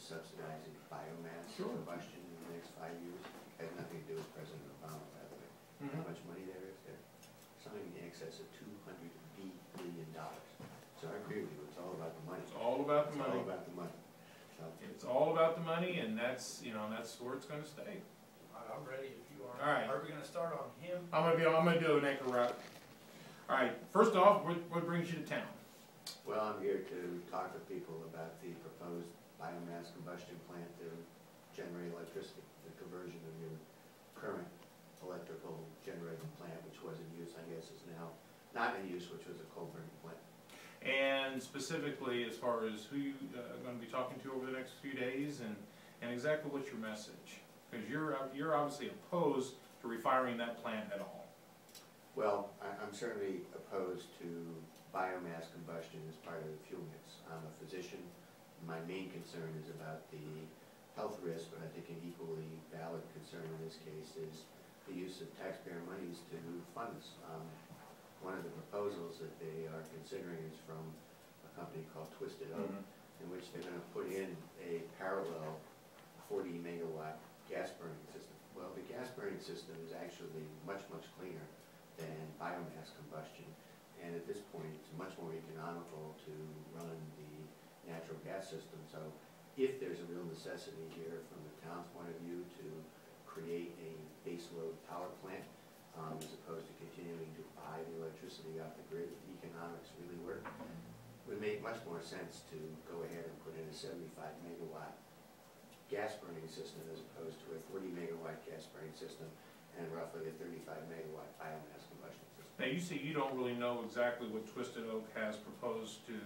subsidizing biomass Sure. combustion in the next 5 years. Has nothing to do with President Obama, by the way. How much money there is there? Something in excess of $200 billion. So I agree with you, it's all about the money. It's all about the It's money. all about the money. So, It's all about the money, and that's, you know, that's where it's gonna stay. I'm ready if you are. All right. Are we gonna start on him? I'm gonna do an anchor route. All right, first off, what brings you to town? well, I'm here to talk with people about the proposed biomass combustion plant to generate electricity, the conversion of your current electrical generating plant, which was in use, I guess, is now not in use, which was a coal burning plant. And specifically, as far as who you going to be talking to over the next few days, and exactly what's your message? Because you're obviously opposed to refiring that plant at all. Well, I'm certainly opposed to biomass combustion as part of the fuel mix. I'm a physician. My main concern is about the health risk, but I think an equally valid concern in this case is the use of taxpayer monies to fund this. One of the proposals that they are considering is from a company called Twisted Oak, in which they're going to put in a parallel 40 megawatt gas burning system. Well, the gas burning system is actually much, much cleaner than biomass combustion, and at this point it's much more economical to run the natural gas system. So if there's a real necessity here from the town's point of view to create a baseload power plant, as opposed to continuing to buy the electricity off the grid, if the economics really work, it would make much more sense to go ahead and put in a 75 megawatt gas burning system as opposed to a 40 megawatt gas burning system and roughly a 35 megawatt biomass combustion system. Now, you say you don't really know exactly what Twisted Oak has proposed to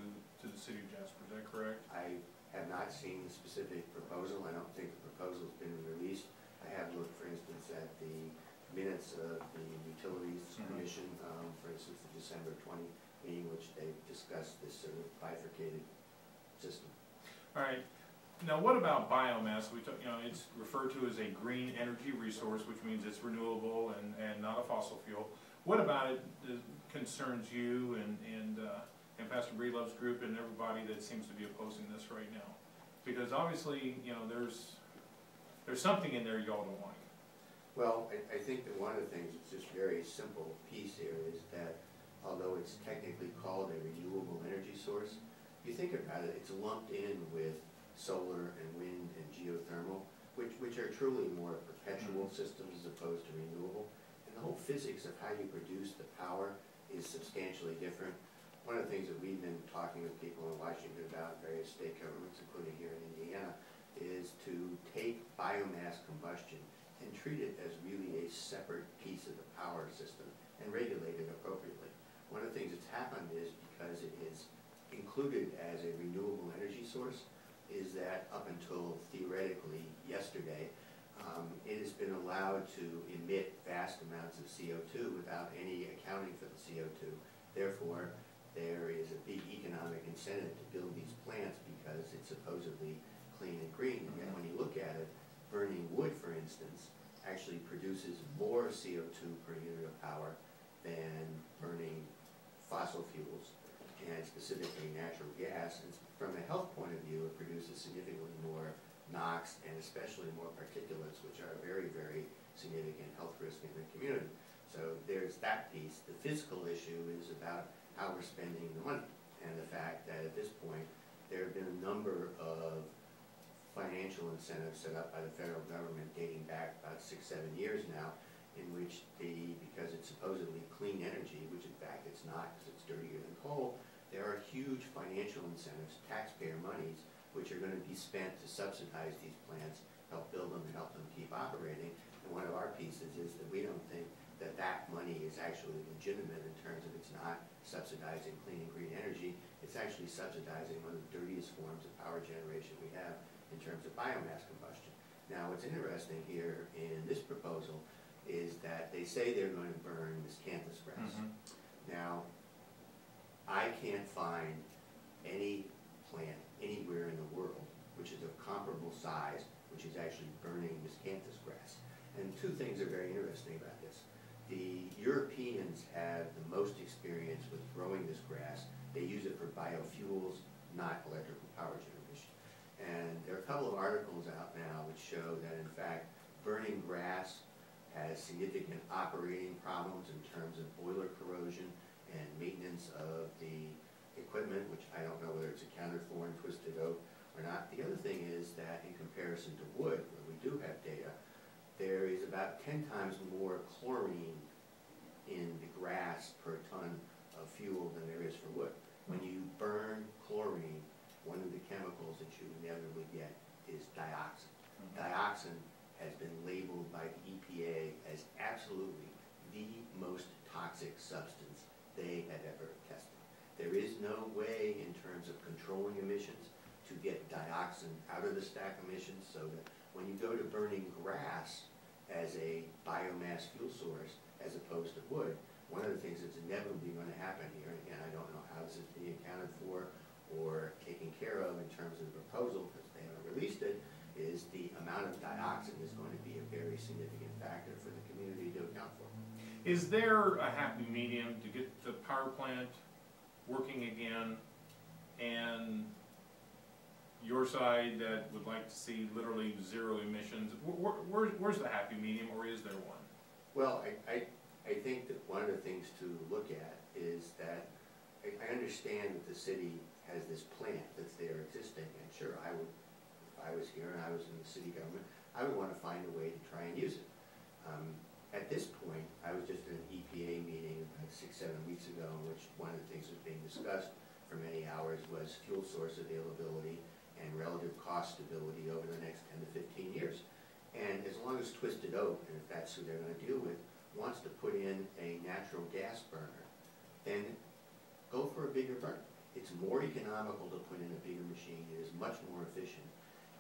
the city of Jasper, is that correct? I have not seen the specific proposal. I don't think the proposal's been released. I have looked, for instance, at the minutes of the Utilities Commission, for instance, the December 20 meeting, which they discussed this sort of bifurcated system. All right. Now, what about biomass? We talk, you know, it's referred to as a green energy resource, which means it's renewable and not a fossil fuel. What about it concerns you and Pastor Breedlove's group and everybody that seems to be opposing this right now? Because obviously, you know, there's something in there y'all don't like. Well, I think that one of the things that's just very simple piece here is that although it's technically called a renewable energy source, if you think about it, it's lumped in with solar and wind and geothermal, which are truly more perpetual systems as opposed to renewable. And the whole physics of how you produce the power is substantially different. One of the things that we've been talking with people in Washington about, various state governments, including here in Indiana, is to take biomass combustion and treat it as really a separate piece of the power system and regulate it appropriately. One of the things that's happened is, because it is included as a renewable energy source, is that up until theoretically yesterday, it has been allowed to emit vast amounts of CO2 without any accounting for the CO2. Therefore, there is a big economic incentive to build these plants because it's supposedly clean and green. And when you look at it, burning wood, for instance, actually produces more CO2 per unit of power than burning fossil fuels, and specifically natural gas. And from a health point of view, it produces significantly more NOx and especially more particulates, which are a very, very significant health risk in the community. So there's that piece. The physical issue is about how we're spending the money, and the fact that at this point there have been a number of financial incentives set up by the federal government dating back about 6-7 years now, in which because it's supposedly clean energy, which in fact it's not because it's dirtier than coal, there are huge financial incentives, taxpayer monies, which are going to be spent to subsidize these plants, help build them, and help them keep operating. And one of our pieces is that we don't think that that money is actually legitimate in terms of it's not subsidizing clean and green energy. It's actually subsidizing one of the dirtiest forms of power generation we have in terms of biomass combustion. Now, what's interesting here in this proposal is that they say they're going to burn miscanthus grass. Now, I can't find any plant anywhere in the world which is of comparable size, which is actually burning miscanthus grass. And two things are very interesting about this. The Europeans have the most experience with growing this grass. They use it for biofuels, not electrical power generation. And there are a couple of articles out now which show that in fact burning grass has significant operating problems in terms of boiler corrosion and maintenance of the equipment, which I don't know whether it's accounted for in twisted oak or not. The other thing is that in comparison to wood, where we do have data, there is about 10 times more chlorine in the grass per ton of fuel than there is for wood. When you burn chlorine, one of the chemicals that you inevitably get is dioxin. Dioxin has been labeled by the EPA as absolutely the most toxic substance they have ever tested. There is no way in terms of controlling emissions to get dioxin out of the stack emissions, so that when you go to burning grass as a biomass fuel source as opposed to wood, one of the things that's inevitably going to happen here, and again, I don't know how this is being accounted for or taken care of in terms of the proposal because they haven't released it, is the amount of dioxin is going to be a very significant factor for the community to account for. Is there a happy medium to get the power plant working again and your side that would like to see literally zero emissions? Where's the happy medium, or is there one? Well, I think that one of the things to look at is that I understand that the city has this plant that's there existing, and sure, if I was here and I was in the city government, I would want to find a way to try and use it. At this point, I was just in an EPA meeting about 6-7 weeks ago, in which one of the things that was being discussed for many hours was fuel source availability and relative cost stability over the next 10 to 15 years. And as long as Twisted Oak, and if that's who they're going to deal with, wants to put in a natural gas burner, then go for a bigger burner. It's more economical to put in a bigger machine. It is much more efficient.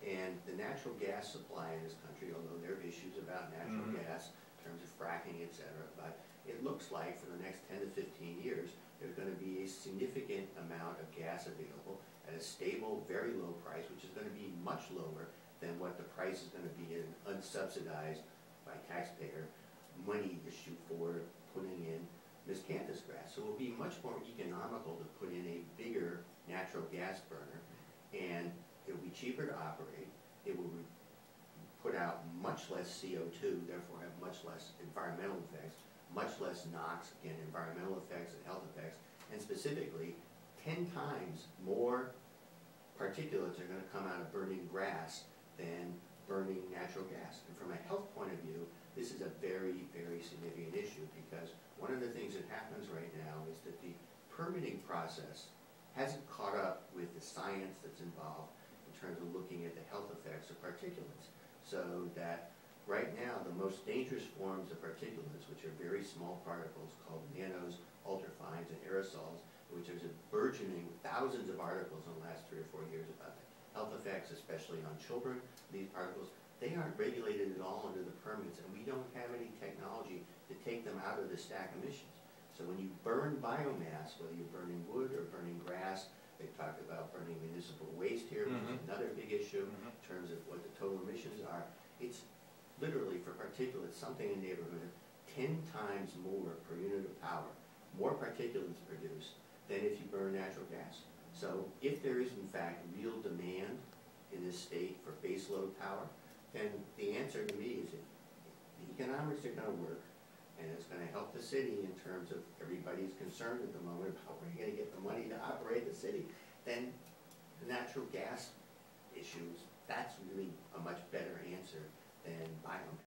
And the natural gas supply in this country, although there are issues about natural gas in terms of fracking, et cetera, but it looks like for the next 10 to 15 years, there's going to be a significant amount of gas available at a stable, very low price, which is going to be much lower than what the price is going to be in unsubsidized by taxpayer money issue for putting in miscanthus grass. So it will be much more economical to put in a bigger natural gas burner, and it will be cheaper to operate. It will put out much less CO2, therefore have much less environmental effects, much less NOx, again, environmental effects and health effects, and specifically 10 times more particulates are going to come out of burning grass than burning natural gas. And from a health point of view, this is a very, very significant issue, because one of the things that happens right now is that the permitting process hasn't caught up with the science that's involved in terms of looking at the health effects of particulates. So that right now, the most dangerous forms of particulates, which are very small particles called nanos, ultrafines, and aerosols, which there's a burgeoning thousands of articles in the last 3 or 4 years about the health effects, especially on children. These particles, they aren't regulated at all under the permits, and we don't have any technology to take them out of the stack emissions. So when you burn biomass, whether you're burning wood or burning grass, they talked about burning municipal waste here, which is another big issue in terms of what the total emissions are. It's literally, for particulates, something in the neighborhood of 10 times more per unit of power, more particulates produced than if you burn natural gas. So if there is in fact real demand in this state for baseload power, then the answer to me is that the economics are going to work, and it's going to help the city in terms of everybody's concerned at the moment about where you're going to get the money to operate the city. Then the natural gas issues, that's really a much better answer than biomass.